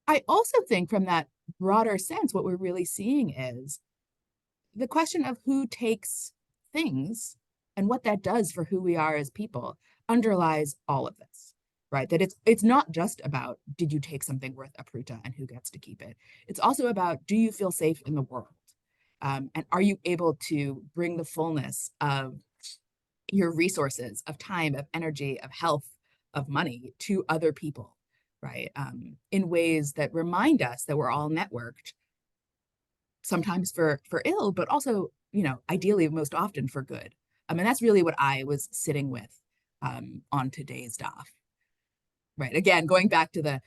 I also think from that broader sense, what we're really seeing is the question of who takes things and what that does for who we are as people underlies all of this, right? That it's not just about, did you take something worth a pruta and who gets to keep it? It's also about, do you feel safe in the world? And are you able to bring the fullness of your resources, of time, of energy, of health, of money to other people, right? In ways that remind us that we're all networked, sometimes for ill, but also, ideally most often for good. And that's really what I was sitting with on today's daf. Right. Again, going back to the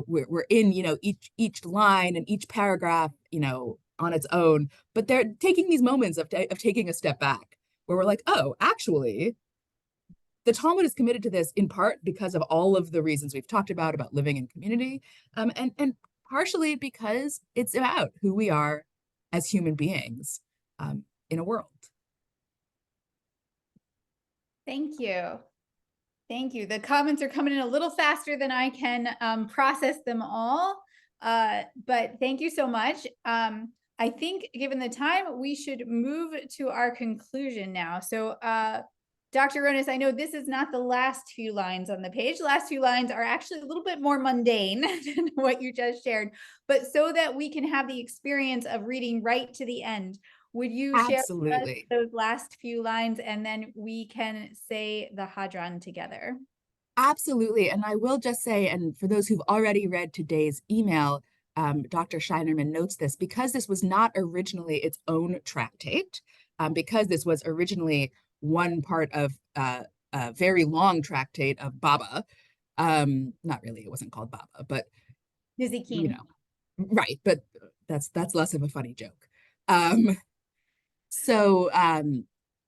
we're in, each line and each paragraph, on its own, but they're taking these moments of taking a step back where we're like, oh, actually, the Talmud is committed to this in part because of all of the reasons we've talked about living in community, and partially because it's about who we are as human beings in a world. Thank you. Thank you. The comments are coming in a little faster than I can process them all, but thank you so much. I think given the time, we should move to our conclusion now. So Dr. Ronis, I know this is not the last few lines on the page. The last few lines are actually a little bit more mundane than what you just shared, but so that we can have the experience of reading right to the end, would you share with us those last few lines, and then we can say the Hadran together? Absolutely. And I will just say, and for those who've already read today's email, Dr. Scheinerman notes this, because this was not originally its own tractate, because this was originally one part of a very long tractate of Bava. Not really, it wasn't called Bava, but right. But that's less of a funny joke. So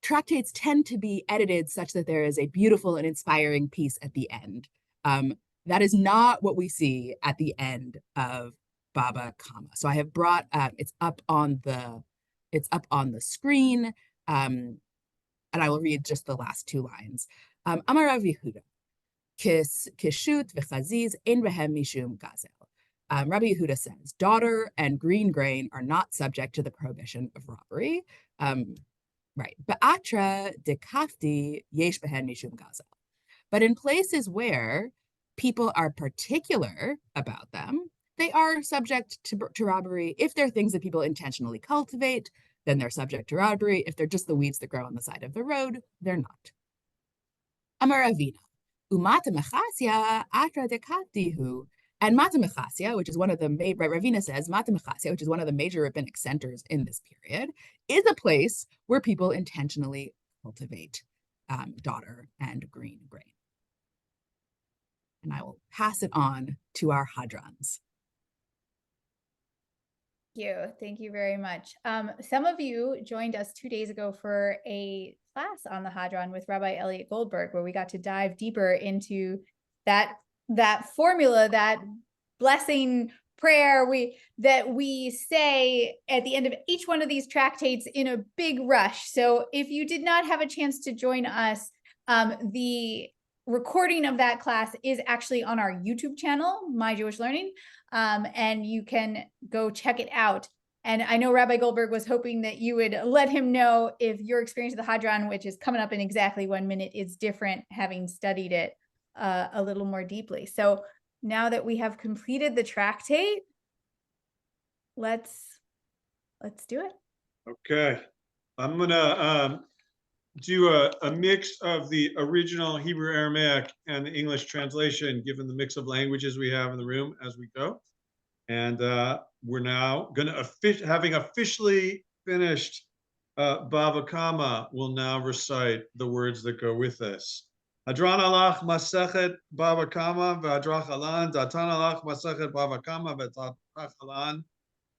tractates tend to be edited such that there is a beautiful and inspiring piece at the end. That is not what we see at the end of Bava Kamma. So I have brought it's up on the screen, and I will read just the last two lines. Amar Rav Yehuda, kishut v'chaziz ein behem mishum gazel. Rabbi Yehuda says, daughter and green grain are not subject to the prohibition of robbery. Right. Ba'atra dekafti yesh behen mishum gazel. But in places where people are particular about them, they are subject to robbery. If they're things that people intentionally cultivate, then they're subject to robbery. If they're just the weeds that grow on the side of the road, they're not. Amar Avina, umata mechasya atra dekaftihu. And Mata Mechasia, which is one of the Ravina says, Mata Mechasia, which is one of the major rabbinic centers in this period, is a place where people intentionally cultivate daughter and green grain. And I will pass it on to our Hadrans. Thank you very much. Some of you joined us 2 days ago for a class on the Hadran with Rabbi Elliot Goldberg, where we got to dive deeper into that formula, that blessing prayer that we say at the end of each one of these tractates in a big rush. So if you did not have a chance to join us, the recording of that class is actually on our YouTube channel, My Jewish Learning, and you can go check it out. And I know Rabbi Goldberg was hoping that you would let him know if your experience of the Hadran, which is coming up in exactly 1 minute, is different, having studied it a little more deeply. So now that we have completed the tractate, let's do it. Okay. I'm gonna do a mix of the original Hebrew Aramaic and the English translation, given the mix of languages we have in the room as we go. And we're now gonna having officially finished Bava Kamma, will now recite the words that go with this. Hadran alach masechet Bava Kamma v'hadrach alan, datan alach masechet Bava Kamma v'hadrach alan,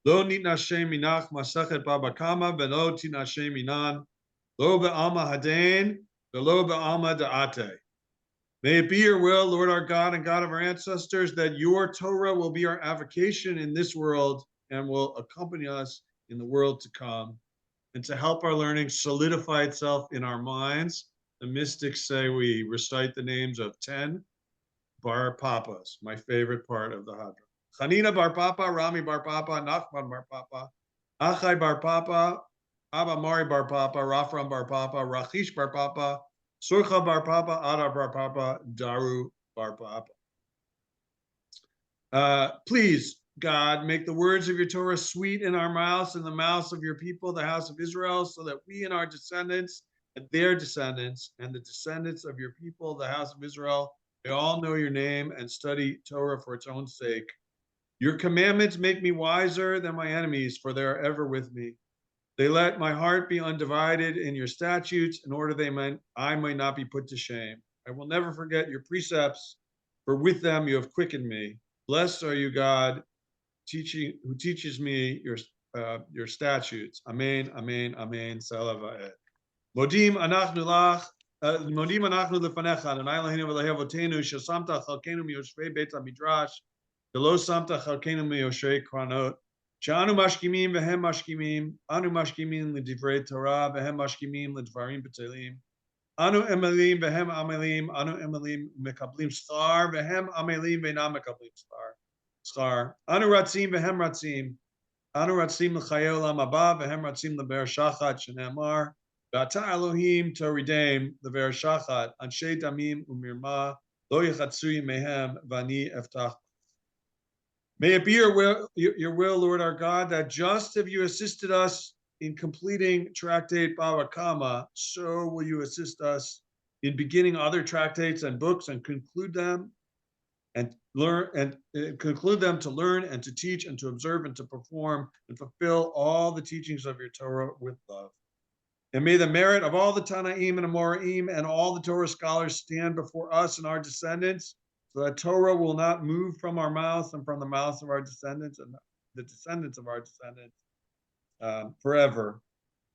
lo nitnashem minach masechet Bava Kamma v'lo tinashem minan, lo be'alma hadain v'lo be'alma da'ate. May it be your will, Lord our God and God of our ancestors, that your Torah will be our avocation in this world and will accompany us in the world to come. And to help our learning solidify itself in our minds, the mystics say we recite the names of 10 Bar Papas, my favorite part of the Hadra. Chanina Bar Papa, Rami Bar Papa, Nachman Bar Papa, Achai Bar Papa, Abba Mari Bar Papa, Rafram Bar Papa, Rachish Bar Papa, Surcha Bar Papa, Ada Bar Papa, Daru Bar Papa. Please, God, make the words of your Torah sweet in our mouths and the mouths of your people, the house of Israel, so that we and our descendants and their descendants and the descendants of your people, the house of Israel, may all know your name and study Torah for its own sake. Your commandments make me wiser than my enemies, for they are ever with me. They let my heart be undivided in your statutes, in order I may not be put to shame. I will never forget your precepts, for with them you have quickened me. Blessed are you, God, who teaches me your statutes. Amen, amen, amen. Salava'ed. Modim anachnu lach, modim anachnu lefanecha, Adonai Eloheinu v'Elohei avotenu, shesamta chalkenu miyoshvei beit hamidrash, v'lo samta chalkenu miyoshvei kranot. She'anu mashkimim v'hem mashkimim, anu mashkimim l'divrei Torah, v'hem mashkimim l'dvarim b'telim. Anu emelim v'hem amelim, anu emelim mekablim schar, v'hem amelim v'enam mekablim schar. Anu ratzim v'hem ratzim, anu ratzim l'chayei olam haba, v'hem ratzim l'ber shachat, shene'amar, v'ata Elohim toridem l'ber shachat, anshei damim u'mirma, lo yechatzu yimehem, v'ani eftach. May it be your will, Lord our God, that just as you assisted us in completing Tractate Bava Kamma, so will you assist us in beginning other tractates and books and conclude them to learn and to teach and to observe and to perform and fulfill all the teachings of your Torah with love. And may the merit of all the Tanaim and Amoraim and all the Torah scholars stand before us and our descendants, so that Torah will not move from our mouths and from the mouths of our descendants and the descendants of our descendants forever.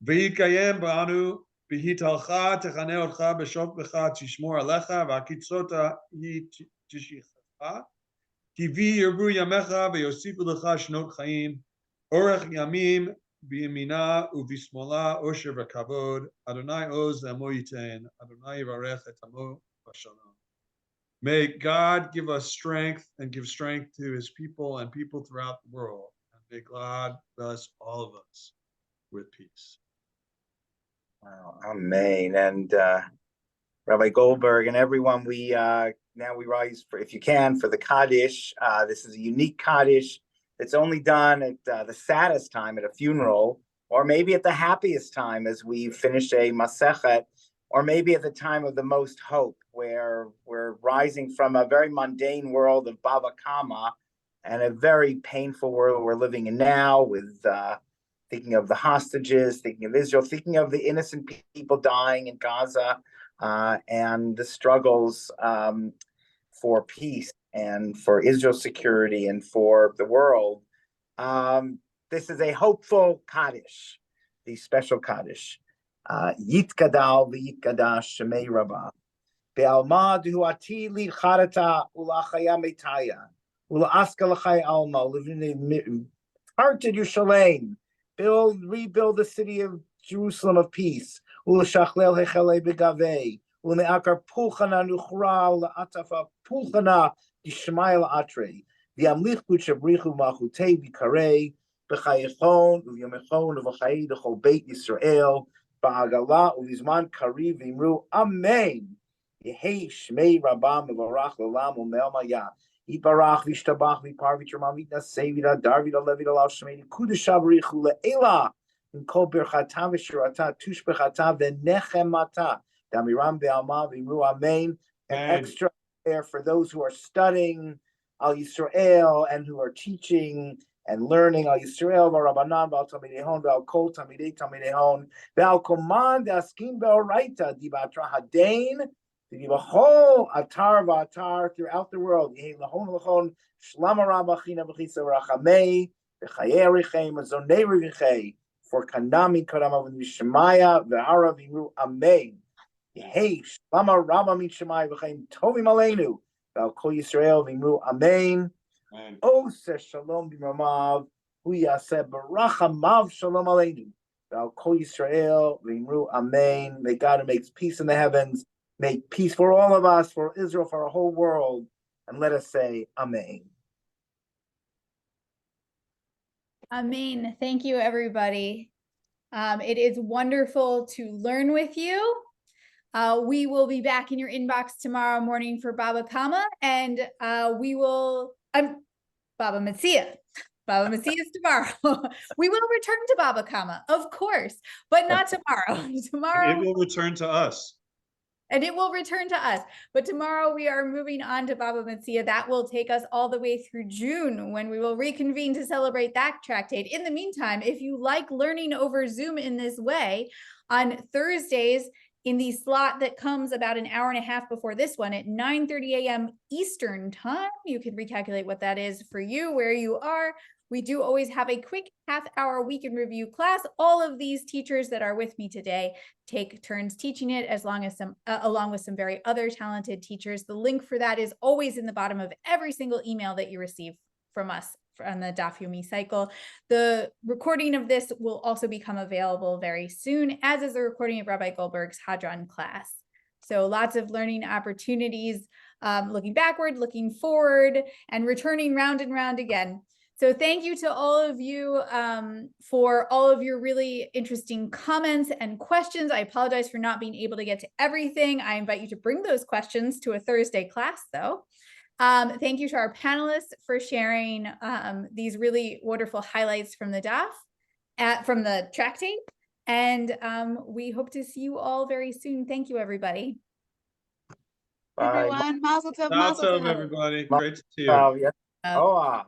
V'yikayem ba'anu b'hitalcha techaneh otcha b'shokbecha tishmor alecha v'akitzota hi tishichcha ki vi yirbu yamecha v'yosifu lecha shnot chaim orech yamim b'yamina u'v'smola osher v'kavod Adonai oz le'amo yitein Adonai yivarech et amo v'shalom. May God give us strength and give strength to his people and people throughout the world. And may God bless all of us with peace. Wow, amen. And Rabbi Goldberg and everyone, now we rise for, if you can, for the Kaddish. This is a unique Kaddish that's only done at the saddest time at a funeral, or maybe at the happiest time as we finish a Masechet, or maybe at the time of the most hope, where we're rising from a very mundane world of Bava Kamma and a very painful world we're living in now, with thinking of the hostages, thinking of Israel, thinking of the innocent people dying in Gaza, and the struggles for peace and for Israel's security and for the world. This is a hopeful Kaddish, the special Kaddish. Yitkadal v'yitkadash shemei rabah. Be'alma duhu ati li charata ulachaya metaya ulaaska l'chay alma living hearted Yerushalayim. Rebuild the city of Jerusalem of peace. Ulashachlel hechelei begavei uleakar pulchana nuchra ulaatafa pulchana dishmai la'atre v'yamlichu shabrichu machutei v'karei b'chayechon u'yamechon u'v'chay d'chol beit Yisrael ba'agala u'vizman kariv v'imru amen. Yehei shmei rabam v'varach l'olam u'me'omaya Yibarach v'ishtabach v'par v'tramam v'itnasei v'dadar v'dalev v'dalav shmei kudeshav richu le'ela Kol birchata v'shirata tushbechata v'nechemata. Damiram ve'alma v'imru amen. An extra prayer for those who are studying Al Yisrael and who are teaching and learning Al Yisrael v'Rabbanan v'Al Talmidei Hon v'Al Kol Talmidei Hon v'Al Koman v'Askim v'Oraita Dibatra Hadain Dibachol Atar v'Atar throughout the world. Yehi Lahon Lachon Shlama Rabachina v'Chisa Rachamei v'Chayei Richei Mazonei Richei for Kanami Karama v'Mishmaya v'Ara v'Imru Amen. Yehi Shlama Rabba Mishmaya v'Chaim Tovim Aleinu v'Al Kol Yisrael v'Imru Amen. Ose Shalom b'Mamav Hu Yaseh Barachamav Shalom Aleinu v'Al Kol Yisrael v'Imru Amen. May God makes peace in the heavens, make peace for all of us, for Israel, for our whole world, and let us say Amen. Amen. Thank you, everybody. It is wonderful to learn with you. We will be back in your inbox tomorrow morning for Bava Kamma, and we will, Bava Metzia. Bava Metzia is tomorrow. We will return to Bava Kamma, of course, but not tomorrow. Tomorrow it will return to us. And it will return to us. But tomorrow we are moving on to Bava Metzia. That will take us all the way through June, when we will reconvene to celebrate that tractate. In the meantime, if you like learning over Zoom in this way, on Thursdays, in the slot that comes about an hour and a half before this one at 9:30 a.m. Eastern time, you can recalculate what that is for you, where you are. We do always have a quick half-hour week in review class. All of these teachers that are with me today take turns teaching it, along with some very other talented teachers. The link for that is always in the bottom of every single email that you receive from us on the Daf Yomi cycle. The recording of this will also become available very soon, as is the recording of Rabbi Goldberg's Hadron class. So lots of learning opportunities, looking backward, looking forward, and returning round and round again. So thank you to all of you for all of your really interesting comments and questions. I apologize for not being able to get to everything. I invite you to bring those questions to a Thursday class, though. Thank you to our panelists for sharing these really wonderful highlights from the DAF, from the Tractate. And we hope to see you all very soon. Thank you, everybody. Bye. Everyone, mazel tov, Mazel tov, everybody. Great to see you. Yeah.